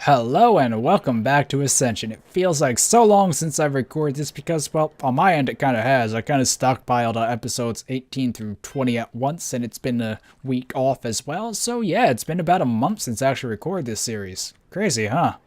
Hello and welcome back to Ascension. It feels like so long since I've recorded this because, well, on my end it kind of has. I kind of stockpiled episodes 18 through 20 at once, and it's been a week off as well. So yeah, it's been about a month since I actually recorded this series. Crazy, huh?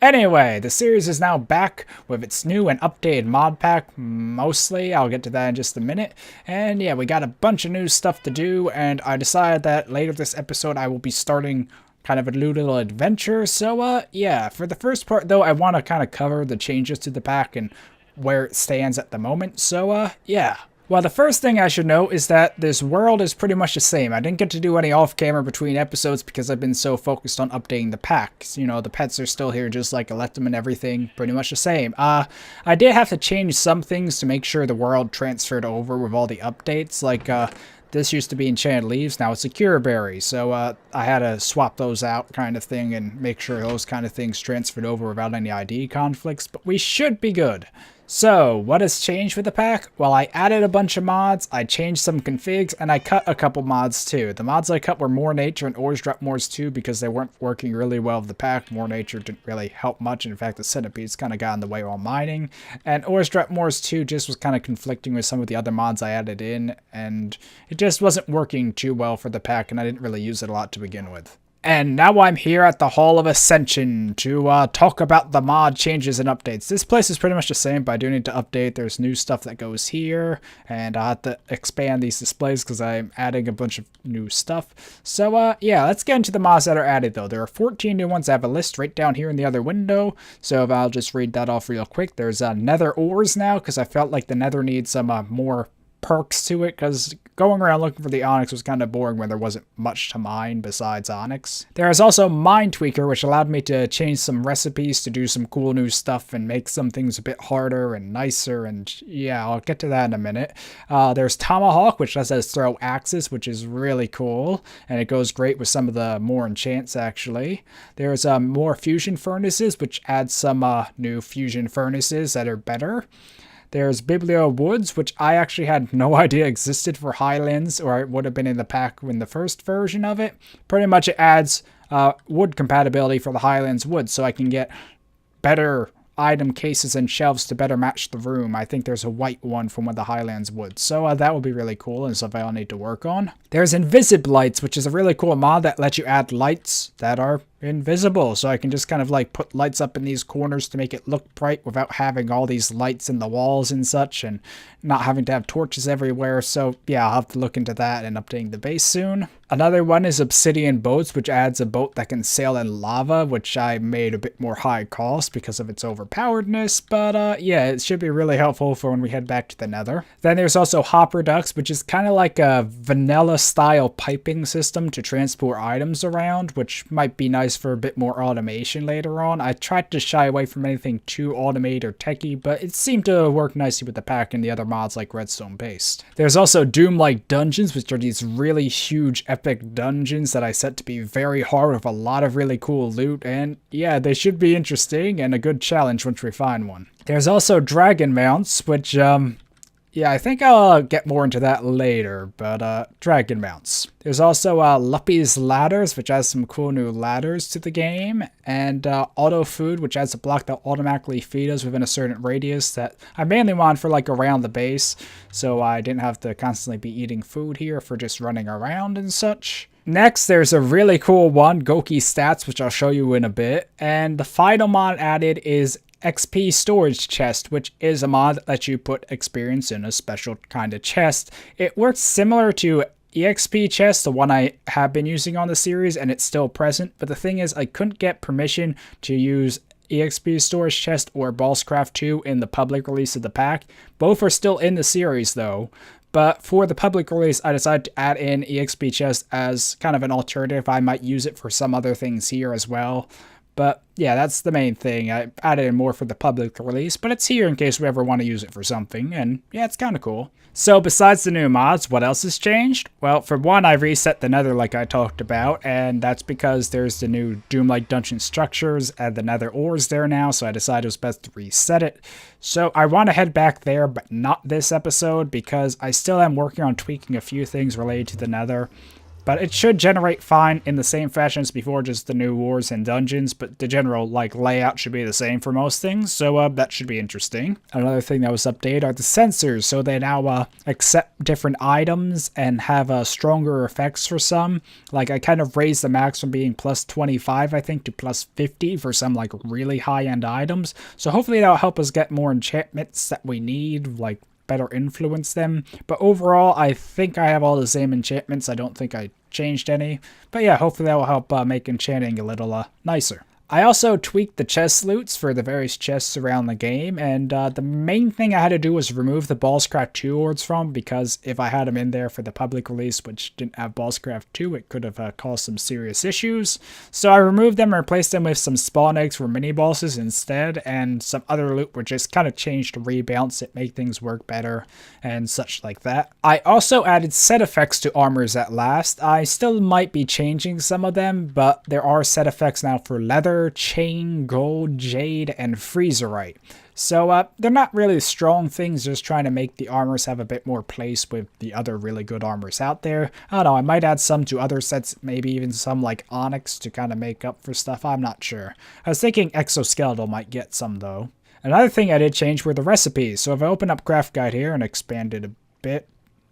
Anyway, the series is now back with its new and updated mod pack, mostly. I'll get to that in just a minute. And yeah, we got a bunch of new stuff to do, and I decided that later this episode I will be starting kind of a new little adventure. So yeah, for the first part though, I want to kind of cover the changes to the pack and where it stands at the moment. So yeah. Well, the first thing I should note is that this world is pretty much the same. I didn't get to do any off-camera between episodes because I've been so focused on updating the packs. You know, the pets are still here just like I left them and everything, pretty much the same. I did have to change some things to make sure the world transferred over with all the updates, like this used to be enchanted leaves, now it's a cure berry, so I had to swap those out kind of thing and make sure those kind of things transferred over without any ID conflicts, but we should be good. So, what has changed with the pack? Well, I added a bunch of mods, I changed some configs, and I cut a couple mods too. The mods I cut were More Nature and Ores Drop Mores too because they weren't working really well with the pack. More Nature didn't really help much. In fact, the centipedes kind of got in the way while mining. And Ores Drop Mores too just was kind of conflicting with some of the other mods I added in, and it just wasn't working too well for the pack, and I didn't really use it a lot to begin with. And now I'm here at the Hall of Ascension to talk about the mod changes and updates. This place is pretty much the same, but I do need to update. There's new stuff that goes here, and I have to expand these displays because I'm adding a bunch of new stuff. So yeah, let's get into the mods that are added though. There are 14 new ones. I have a list right down here in the other window, so if I'll just read that off real quick. There's nether ores now because I felt like the nether needs some more perks to it, because going around looking for the onyx was kind of boring when there wasn't much to mine besides onyx. There is also Mine Tweaker, which allowed me to change some recipes to do some cool new stuff and make some things a bit harder and nicer, and yeah, I'll get to that in a minute. There's Tomahawk, which lets us throw axes, which is really cool, and it goes great with some of the more enchants actually. There's more fusion furnaces, which adds some new fusion furnaces that are better. There's Biblio Woods, which I actually had no idea existed for Highlands, or it would have been in the pack in the first version of it. Pretty much it adds wood compatibility for the Highlands Woods, so I can get better item cases and shelves to better match the room. I think there's a white one from one of the Highlands Woods, so that would be really cool and something I'll need to work on. There's Invisible Lights, which is a really cool mod that lets you add lights that are invisible, so I can just kind of like put lights up in these corners to make it look bright without having all these lights in the walls and such, and not having to have torches everywhere. So yeah, I'll have to look into that and updating the base soon. Another one is Obsidian Boats, which adds a boat that can sail in lava, which I made a bit more high cost because of its overpoweredness, but yeah, it should be really helpful for when we head back to the nether. Then there's also Hopper Ducks, which is kind of like a vanilla style piping system to transport items around, which might be nice for a bit more automation later on. I tried to shy away from anything too automated or techy, but it seemed to work nicely with the pack and the other mods like Redstone Based. There's also Doom-like dungeons, which are these really huge epic dungeons that I set to be very hard with a lot of really cool loot, and yeah, they should be interesting and a good challenge once we find one. There's also Dragon Mounts, which yeah, I think I'll get more into that later, but Dragon Mounts. There's also Luppy's Ladders, which adds some cool new ladders to the game, and Auto Food, which adds a block that automatically feeds us within a certain radius that I mainly want for like around the base, so I didn't have to constantly be eating food here for just running around and such. Next, there's a really cool one, Goki Stats, which I'll show you in a bit, and the final mod added is XP Storage Chest, which is a mod that lets you put experience in a special kind of chest. It works similar to EXP Chest, the one I have been using on the series, and it's still present, but the thing is I couldn't get permission to use EXP Storage Chest or Ballscraft 2 in the public release of the pack. Both are still in the series though, but for the public release I decided to add in EXP Chest as kind of an alternative. I might use it for some other things here as well. But yeah, that's the main thing. I added in more for the public release, but it's here in case we ever want to use it for something, and yeah, it's kind of cool. So besides the new mods, what else has changed? Well, for one, I reset the nether like I talked about, and that's because there's the new Doom-like dungeon structures and the nether ores there now, so I decided it was best to reset it. So I want to head back there, but not this episode, because I still am working on tweaking a few things related to the nether. But it should generate fine in the same fashion as before, just the new wars and dungeons, but the general layout should be the same for most things, so that should be interesting. Another thing that was updated are the sensors, so they now accept different items and have stronger effects for some. Like, I kind of raised the max from being plus 25, I think, to plus 50 for some really high-end items, so hopefully that'll help us get more enchantments that we need, better influence them. But overall, I think I have all the same enchantments. I don't think I changed any. But yeah, hopefully that will help make enchanting a little nicer. I also tweaked the chest loots for the various chests around the game, and the main thing I had to do was remove the Ballscraft 2 ords from, because if I had them in there for the public release, which didn't have Ballscraft 2, it could have caused some serious issues. So I removed them and replaced them with some spawn eggs for mini-bosses instead, and some other loot were just kind of changed to rebalance it, make things work better, and such like that. I also added set effects to armors at last. I still might be changing some of them, but there are set effects now for leather, chain, gold, jade, and freezerite. So they're not really strong things, just trying to make the armors have a bit more place with the other really good armors out there. I don't know, I might add some to other sets, maybe even some like onyx to kind of make up for stuff, I'm not sure. I was thinking exoskeletal might get some though. Another thing I did change were the recipes, so if I open up craft guide here and expand it a bit,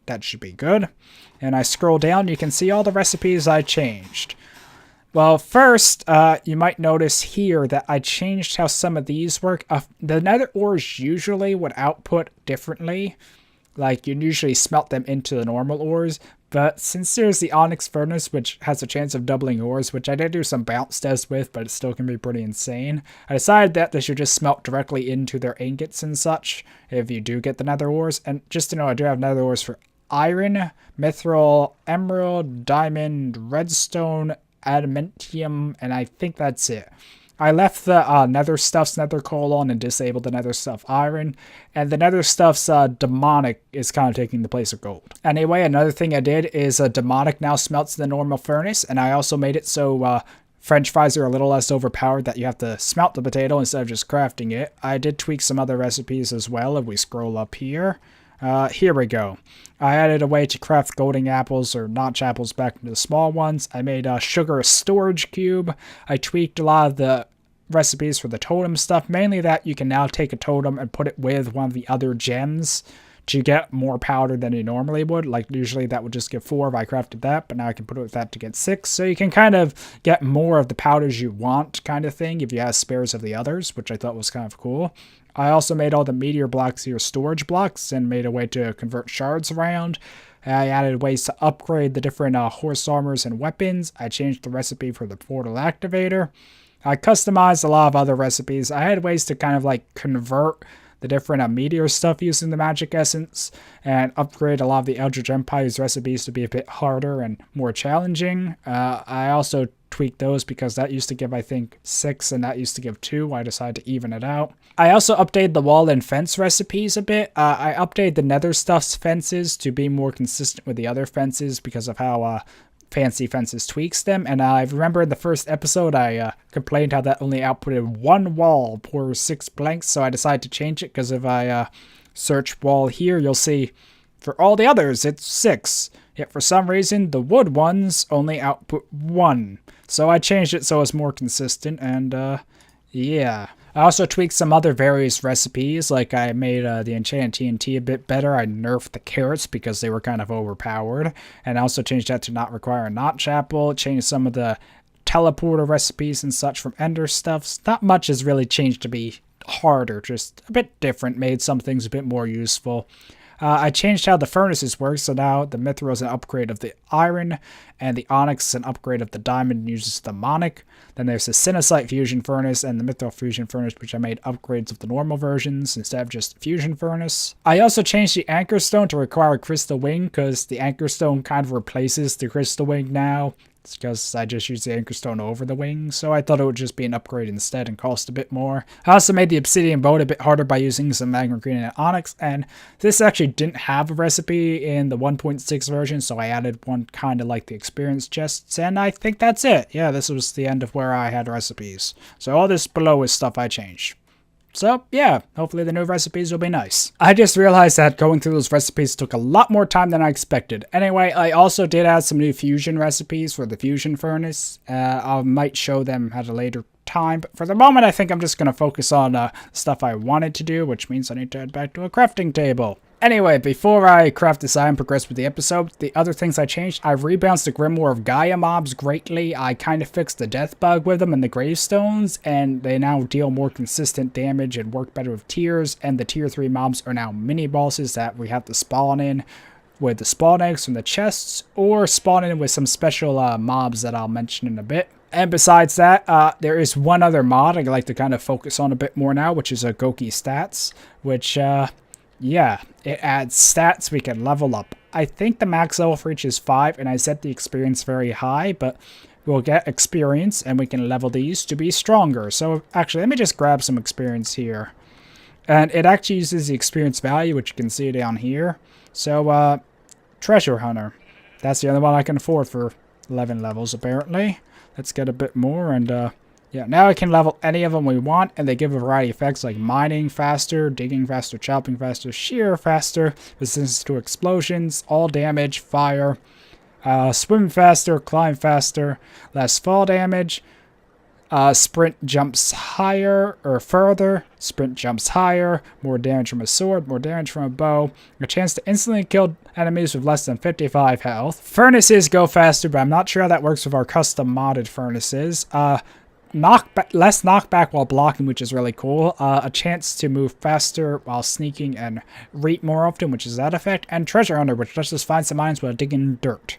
that should be good. And I scroll down, you can see all the recipes I changed. Well, first, you might notice here that I changed how some of these work. The nether ores usually would output differently. Like, you usually smelt them into the normal ores. But since there's the onyx furnace, which has a chance of doubling ores, which I did do some bounce tests with, but it still can be pretty insane, I decided that they should just smelt directly into their ingots and such if you do get the nether ores. And just to know, I do have nether ores for iron, mithril, emerald, diamond, redstone, adamantium, and I think that's it. I left the nether stuff's nether colon and disabled the nether stuff iron, and the nether stuff's demonic is kind of taking the place of gold. Anyway, another thing I did is demonic now smelts in the normal furnace, and I also made it so French fries are a little less overpowered, that you have to smelt the potato instead of just crafting it. I did tweak some other recipes as well if we scroll up here. Here we go. I added a way to craft golden apples or notch apples back into the small ones. I made sugar a storage cube. I tweaked a lot of the recipes for the totem stuff, mainly that you can now take a totem and put it with one of the other gems to get more powder than you normally would. Like, usually that would just give 4 if I crafted that, but now I can put it with that to get 6. So you can kind of get more of the powders you want kind of thing if you have spares of the others, which I thought was kind of cool. I also made all the meteor blocks here storage blocks and made a way to convert shards around. I added ways to upgrade the different horse armors and weapons. I changed the recipe for the portal activator. I customized a lot of other recipes. I had ways to kind of convert the different meteor stuff using the magic essence and upgrade a lot of the Eldritch Empire's recipes to be a bit harder and more challenging. I also tweaked those because that used to give, I think, 6 and that used to give 2. I decided to even it out. I also updated the wall and fence recipes a bit. I updated the nether stuff's fences to be more consistent with the other fences because of how Fancy Fences tweaks them. And I remember in the first episode I complained how that only outputted 1 wall per 6 blanks, so I decided to change it because if I search wall here, you'll see for all the others it's 6. Yet for some reason the wood ones only output 1. So I changed it so it's more consistent, and yeah. I also tweaked some other various recipes, like I made the enchanted TNT a bit better. I nerfed the carrots because they were kind of overpowered, and I also changed that to not require a notch apple. Changed some of the teleporter recipes and such from ender stuffs. Not much has really changed to be harder, just a bit different, made some things a bit more useful. I changed how the furnaces work, so now the mithril is an upgrade of the iron, and the onyx is an upgrade of the diamond and uses the monic. Then there's the Cinesite fusion furnace and the mithril fusion furnace, which I made upgrades of the normal versions instead of just fusion furnace. I also changed the anchor stone to require a crystal wing, because the anchor stone kind of replaces the crystal wing now. It's because I just used the anchor stone over the wing, so I thought it would just be an upgrade instead and cost a bit more. I also made the obsidian boat a bit harder by using some magma green and onyx, and this actually didn't have a recipe in the 1.6 version, so I added one kind of like the experience chests, and I think that's it. Yeah, this was the end of where I had recipes. So all this below is stuff I changed. So yeah, hopefully the new recipes will be nice. I just realized that going through those recipes took a lot more time than I expected. Anyway, I also did add some new fusion recipes for the fusion furnace. I might show them at a later time, but for the moment I think I'm just going to focus on stuff I wanted to do, which means I need to head back to a crafting table. Anyway, before I craft this and progress with the episode, the other things I changed, I rebalanced the Grimoire of Gaia mobs greatly. I kind of fixed the death bug with them and the gravestones, and they now deal more consistent damage and work better with tiers, and the tier 3 mobs are now mini bosses that we have to spawn in with the spawn eggs from the chests, or spawn in with some special mobs that I'll mention in a bit. And besides that, there is one other mod I'd like to kind of focus on a bit more now, which is Goki Stats, which... yeah, it adds stats we can level up. I think the max level for each is 5, and I set the experience very high, but we'll get experience, and we can level these to be stronger. So, actually, let me just grab some experience here. And it actually uses the experience value, which you can see down here. So, Treasure Hunter. That's the other one I can afford for 11 levels, apparently. Let's get a bit more, and, yeah, now I can level any of them we want, and they give a variety of effects like mining faster, digging faster, chopping faster, shear faster, resistance to explosions, all damage, fire, swim faster, climb faster, less fall damage, sprint jumps higher or further, sprint jumps higher, more damage from a sword, more damage from a bow, a chance to instantly kill enemies with less than 55 health. Furnaces go faster, but I'm not sure how that works with our custom modded furnaces. Less knockback while blocking, which is really cool. A chance to move faster while sneaking and reap more often, which is that effect. And Treasure Hunter, which lets us find some mines while digging dirt.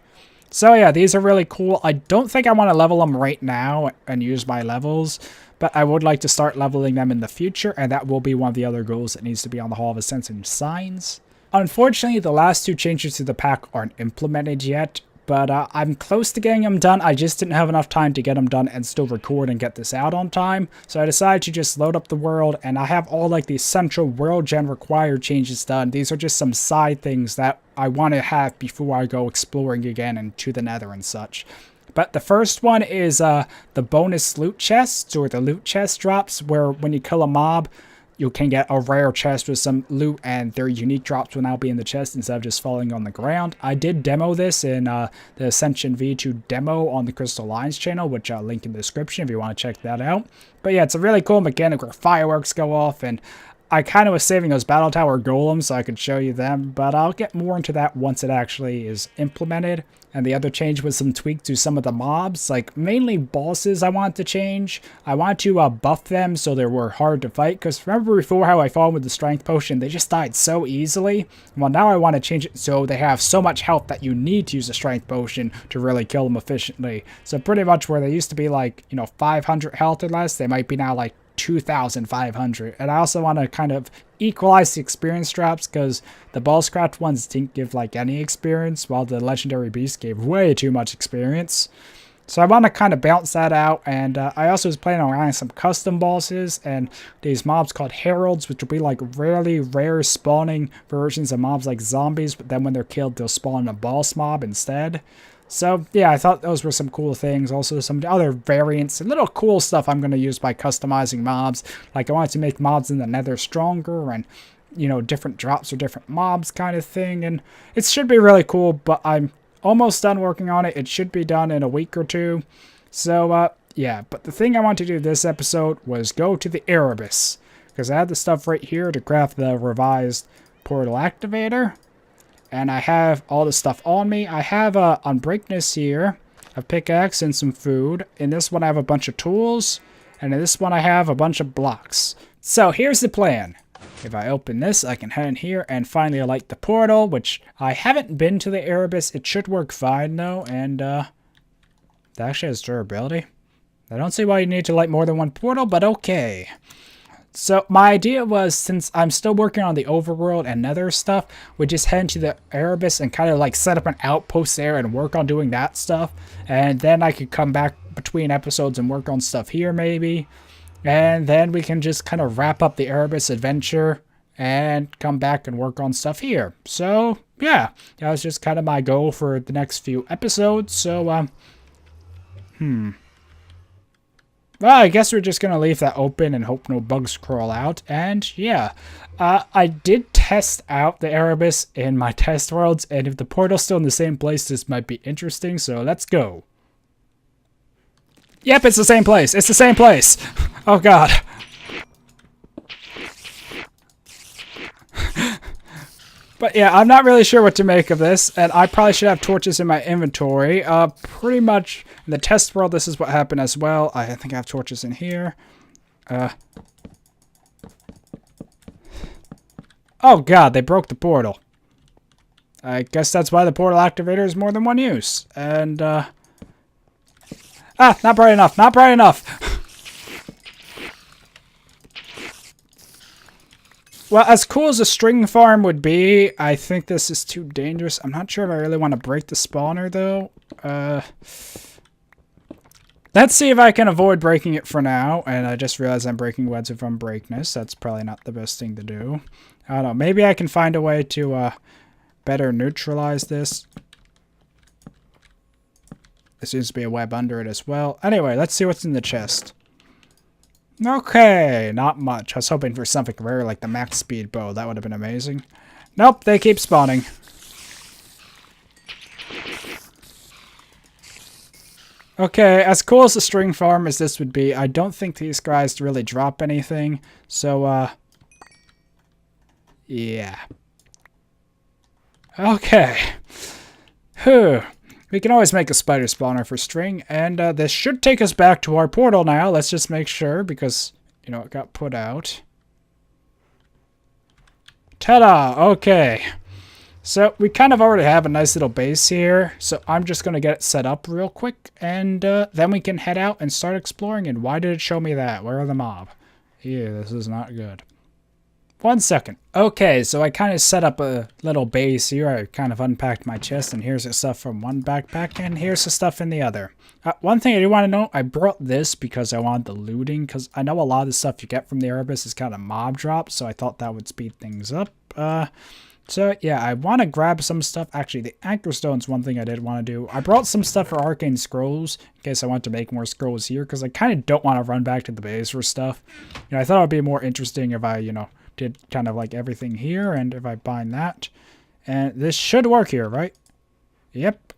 So yeah, these are really cool. I don't think I want to level them right now and use my levels, but I would like to start leveling them in the future, and that will be one of the other goals that needs to be on the Hall of Ascension signs. Unfortunately, the last 2 changes to the pack aren't implemented yet. But I'm close to getting them done. I just didn't have enough time to get them done and still record and get this out on time. So I decided to just load up the world, and I have all like the essential world gen required changes done. These are just some side things that I want to have before I go exploring again and to the nether and such. But the first one is the bonus loot chests, or the loot chest drops, where when you kill a mob, you can get a rare chest with some loot, and their unique drops will now be in the chest instead of just falling on the ground. I did demo this in the Ascension V2 demo on the Crystal Lines channel, which I'll link in the description if you want to check that out. But yeah, it's a really cool mechanic where fireworks go off, and I kind of was saving those Battle Tower Golems so I could show you them, but I'll get more into that once it actually is implemented. And the other change was some tweaks to some of the mobs, like mainly bosses I wanted to change. I wanted to buff them so they were hard to fight, because remember before how I fought with the strength potion, they just died so easily? Well, now I want to change it so they have so much health that you need to use a strength potion to really kill them efficiently. So pretty much where they used to be like, 500 health or less, they might be now like 2,500. And I also want to kind of equalize the experience drops, because the Ballscraft ones didn't give like any experience, while the Legendary Beast gave way too much experience. So I want to kind of balance that out, and I also was planning on adding some custom bosses and these mobs called Heralds, which will be like really rare spawning versions of mobs like zombies, but then when they're killed they'll spawn a boss mob instead. So yeah, I thought those were some cool things. Also some other variants and little cool stuff I'm going to use by customizing mobs. Like I wanted to make mobs in the nether stronger, and different drops or different mobs kind of thing. And it should be really cool, but I'm almost done working on it. It should be done in a week or 2. So yeah, but the thing I want to do this episode was go to the Erebus, because I had the stuff right here to craft the revised portal activator. And I have all the stuff on me. I have a Unbreakness here, a pickaxe, and some food. In this one I have a bunch of tools, and in this one I have a bunch of blocks. So here's the plan. If I open this, I can head in here and finally light the portal, which I haven't been to the Erebus. It should work fine though, and that actually has durability. I don't see why you need to light more than one portal, but okay. So my idea was, since I'm still working on the overworld and nether stuff, we just head into the Erebus and kind of like set up an outpost there and work on doing that stuff. And then I could come back between episodes and work on stuff here maybe. And then we can just kind of wrap up the Erebus adventure and come back and work on stuff here. So yeah, that was just kind of my goal for the next few episodes. So Well, I guess we're just going to leave that open and hope no bugs crawl out. And yeah, I did test out the Erebus in my test worlds, and if the portal's still in the same place, this might be interesting, so let's go. Yep, it's the same place. It's the same place. Oh, God. But yeah, I'm not really sure what to make of this, and I probably should have torches in my inventory. Pretty much in the test world, this is what happened as well. I think I have torches in here. Oh god, they broke the portal. I guess that's why the portal activator is more than one use. And, not bright enough, not bright enough! Well, as cool as a string farm would be, I think this is too dangerous. I'm not sure if I really want to break the spawner, though. Let's see if I can avoid breaking it for now. And I just realized I'm breaking Weds of Unbreakness. That's probably not the best thing to do. I don't know. Maybe I can find a way to better neutralize this. There seems to be a web under it as well. Anyway, let's see what's in the chest. Okay, not much. I was hoping for something rare like the max speed bow. That would have been amazing. Nope, they keep spawning. Okay, as cool as the string farm as this would be, I don't think these guys really drop anything. So, yeah. Okay. Whew. We can always make a spider spawner for string, and this should take us back to our portal now. Let's just make sure, because, you know, it got put out. Ta-da! Okay. So, we kind of already have a nice little base here, so I'm just going to get it set up real quick, and then we can head out and start exploring. And why did it show me that? Where are the mob? Yeah, this is not good. 1 second. Okay, so I kind of set up a little base here. I kind of unpacked my chest, and here's the stuff from one backpack, and here's the stuff in the other. One thing I do want to know, I brought this because I wanted the looting, because I know a lot of the stuff you get from the Erebus is kind of mob drop, so I thought that would speed things up. So yeah, I want to grab some stuff. Actually, the Anchor Stone's one thing I did want to do. I brought some stuff for Arcane Scrolls, in case I want to make more scrolls here, because I kind of don't want to run back to the base for stuff. You know, I thought it would be more interesting if I, you know, did kind of like everything here, and if I bind that. And this should work here, right? Yep.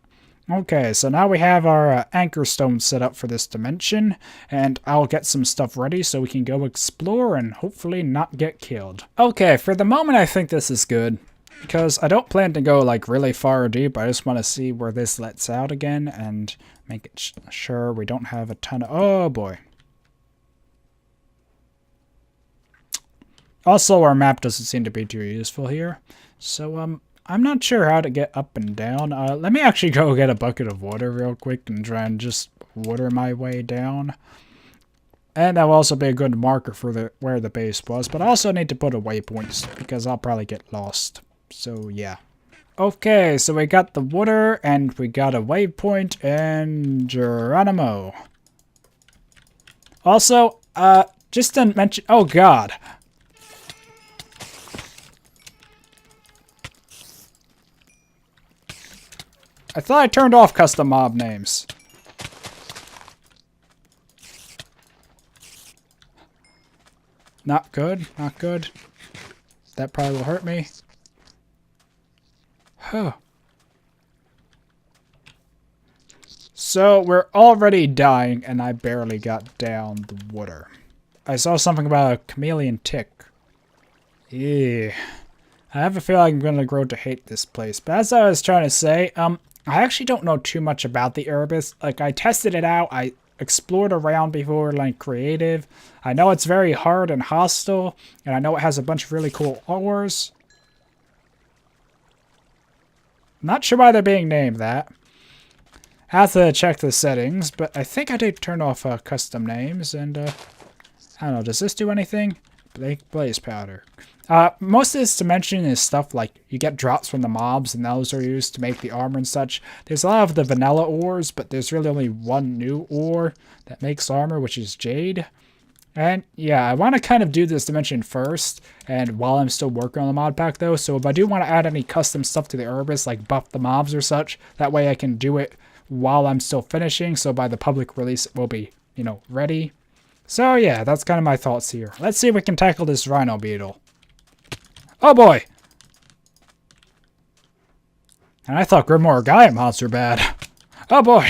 Okay, so now we have our anchor stone set up for this dimension, and I'll get some stuff ready so we can go explore and hopefully not get killed. Okay, for the moment I think this is good, because I don't plan to go like really far deep. I just want to see where this lets out again and make it sure we don't have a ton of... Oh boy. Also, our map doesn't seem to be too useful here, so I'm not sure how to get up and down. Let me actually go get a bucket of water real quick and try and just water my way down. And that will also be a good marker for where the base was, but I also need to put a waypoint because I'll probably get lost. So yeah. Okay, so we got the water and we got a waypoint and Geronimo. Also, just to mention, oh god. I thought I turned off custom mob names. Not good, not good. That probably will hurt me. Huh. So, we're already dying, and I barely got down the water. I saw something about a chameleon tick. Yeah. I have a feeling I'm going to grow to hate this place. But as I was trying to say, I actually don't know too much about the Erebus. Like, I tested it out. I explored around before, like, creative. I know it's very hard and hostile. And I know it has a bunch of really cool ores. Not sure why they're being named that. I have to check the settings. But I think I did turn off custom names. And, I don't know. Does this do anything? Blaze powder. Most of this dimension is stuff like you get drops from the mobs, and those are used to make the armor and such. There's a lot of the vanilla ores, but there's really only one new ore that makes armor, which is jade. And yeah, I want to kind of do this dimension first, and while I'm still working on the mod pack though, so if I do want to add any custom stuff to the Erebus, like buff the mobs or such, that way I can do it while I'm still finishing, so by the public release it will be, you know, ready. So yeah, that's kind of my thoughts here. Let's see if we can tackle this rhino beetle. Oh boy! And I thought Grimoire Giant Monster bad. Oh boy!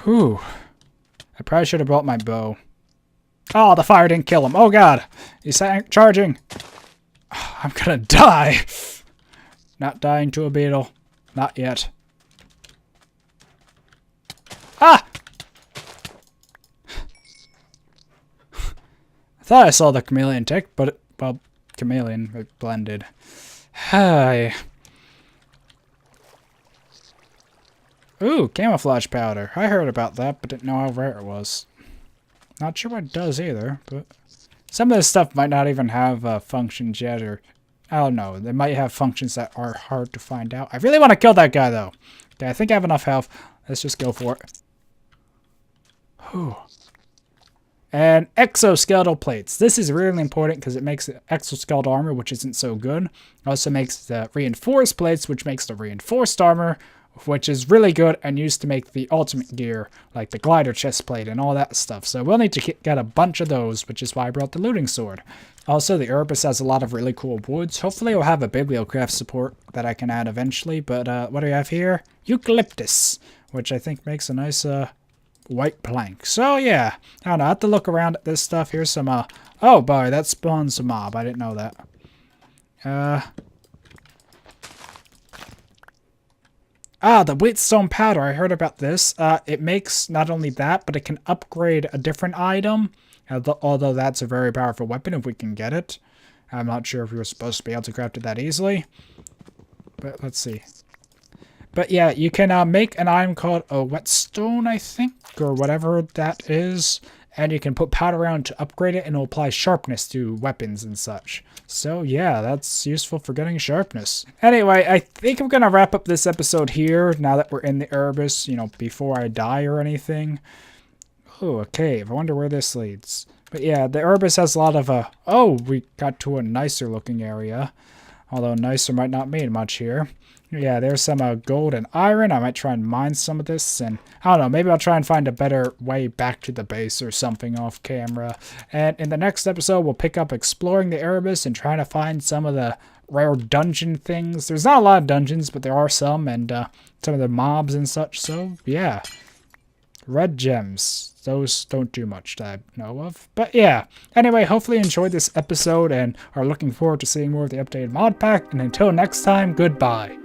Whew. I probably should have brought my bow. Oh, the fire didn't kill him. Oh god! He's charging! I'm gonna die! Not dying to a beetle. Not yet. Ah! I thought I saw the chameleon tick, but it, well, chameleon, it blended. Hi. Ooh, camouflage powder. I heard about that, but didn't know how rare it was. Not sure what it does either, but some of this stuff might not even have functions yet, or I don't know. They might have functions that are hard to find out. I really want to kill that guy, though. Okay, I think I have enough health. Let's just go for it. Whew. And exoskeletal plates. This is really important because it makes the exoskeletal armor, which isn't so good. It also makes the reinforced plates, which makes the reinforced armor, which is really good and used to make the ultimate gear, like the glider chest plate and all that stuff. So we'll need to get a bunch of those, which is why I brought the looting sword. Also, the Erebus has a lot of really cool woods. Hopefully I'll have a bibliocraft support that I can add eventually. But what do we have here? Eucalyptus, which I think makes a nice white plank. So yeah, I don't know. I have to look around at this stuff. Here's some, oh boy, that spawns a mob. I didn't know that. The wheatstone powder. I heard about this. It makes not only that, but it can upgrade a different item. Although that's a very powerful weapon if we can get it. I'm not sure if we were supposed to be able to craft it that easily. But let's see. But yeah, you can make an item called a whetstone, I think, or whatever that is. And you can put powder around to upgrade it, and it'll apply sharpness to weapons and such. So yeah, that's useful for getting sharpness. Anyway, I think I'm going to wrap up this episode here, now that we're in the Erebus, you know, before I die or anything. Oh, a cave. I wonder where this leads. But yeah, the Erebus has a lot of, oh, we got to a nicer looking area. Although nicer might not mean much here. Yeah, there's some gold and iron. I might try and mine some of this, and I don't know, maybe I'll try and find a better way back to the base or something off camera. And in the next episode, we'll pick up exploring the Erebus and trying to find some of the rare dungeon things. There's not a lot of dungeons, but there are some, and some of the mobs and such. So yeah, red gems. Those don't do much that I know of. But yeah, anyway, hopefully you enjoyed this episode and are looking forward to seeing more of the updated mod pack. And until next time, goodbye.